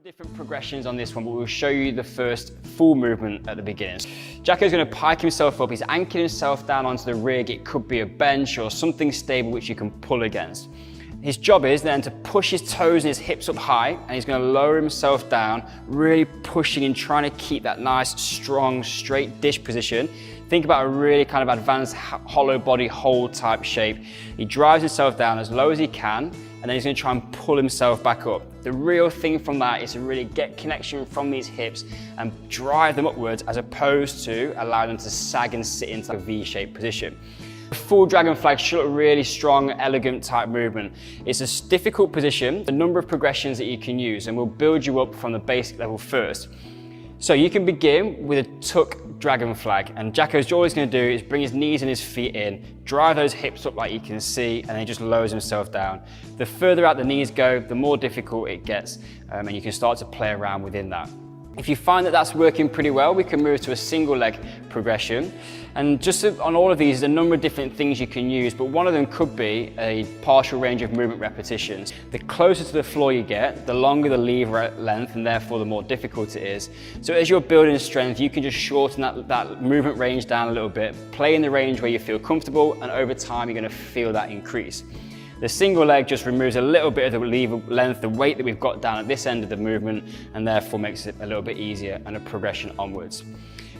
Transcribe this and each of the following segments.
Different progressions on this one, but we'll show you the first full movement at the beginning. Jacko's going to pike himself up. He's anchoring himself down onto the rig. It could be a bench or something stable which you can pull against. His job is then to push his toes and his hips up high, and he's going to lower himself down, really pushing and trying to keep that nice, strong, straight dish position. Think about a really kind of advanced hollow body hold type shape. He drives himself down as low as he can, and then he's going to try and pull himself back up. The real thing from that is to really get connection from these hips and drive them upwards, as opposed to allow them to sag and sit into a V-shaped position. The full dragon flag should look really strong, elegant type movement. It's a difficult position, a number of progressions that you can use, and we'll build you up from the basic level first. So you can begin with a tuck dragon flag, and Jacko's all he's going to do is bring his knees and his feet in, drive those hips up like you can see, and then he just lowers himself down. The further out the knees go, the more difficult it gets, and you can start to play around within that. If you find that that's working pretty well, we can move to a single leg progression. And just on all of these, there's a number of different things you can use, but one of them could be a partial range of movement repetitions. The closer to the floor you get, the longer the lever length, and therefore the more difficult it is. So as you're building strength, you can just shorten that movement range down a little bit, play in the range where you feel comfortable, and over time you're going to feel that increase. The single leg just removes a little bit of the lever length, the weight that we've got down at this end of the movement, and therefore makes it a little bit easier and a progression onwards.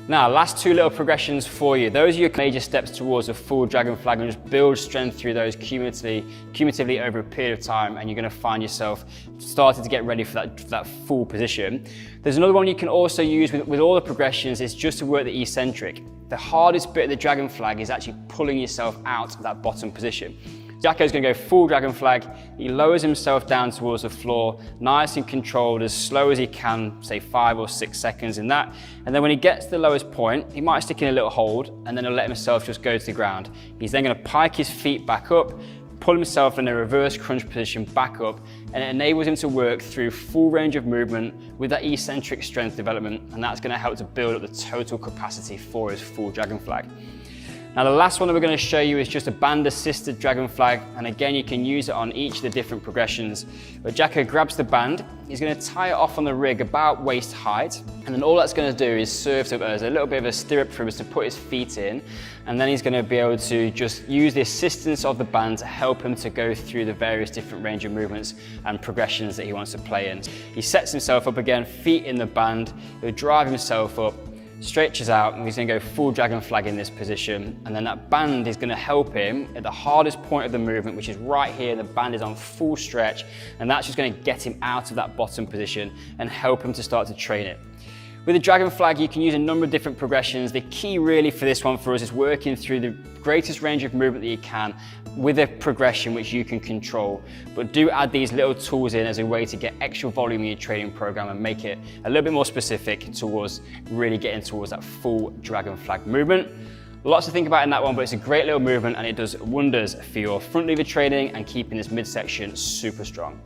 Now, last two little progressions for you. Those are your major steps towards a full dragon flag, and just build strength through those cumulatively over a period of time, and you're going to find yourself starting to get ready for that full position. There's another one you can also use with all the progressions, is just to work the eccentric. The hardest bit of the dragon flag is actually pulling yourself out of that bottom position. Jacko's going to go full dragon flag. He lowers himself down towards the floor, nice and controlled, as slow as he can, say 5 or 6 seconds in that. And then when he gets to the lowest point, he might stick in a little hold, and then he'll let himself just go to the ground. He's then going to pike his feet back up, pull himself in a reverse crunch position back up, and it enables him to work through full range of movement with that eccentric strength development, and that's going to help to build up the total capacity for his full dragon flag. Now, the last one that we're going to show you is just a band-assisted dragon flag, and again, you can use it on each of the different progressions. But Jacko grabs the band, he's going to tie it off on the rig about waist height, and then all that's going to do is serve as a little bit of a stirrup for him to put his feet in, and then he's going to be able to just use the assistance of the band to help him to go through the various different range of movements and progressions that he wants to play in. He sets himself up again, feet in the band, he'll drive himself up, stretches out, and he's going to go full dragon flag in this position, and then that band is going to help him at the hardest point of the movement, which is right here. The band is on full stretch, and that's just going to get him out of that bottom position and help him to start to train it. With the dragon flag, you can use a number of different progressions. The key really for this one for us is working through the greatest range of movement that you can with a progression which you can control. But do add these little tools in as a way to get extra volume in your training program and make it a little bit more specific towards really getting towards that full dragon flag movement. Lots to think about in that one, but it's a great little movement, and it does wonders for your front lever training and keeping this midsection super strong.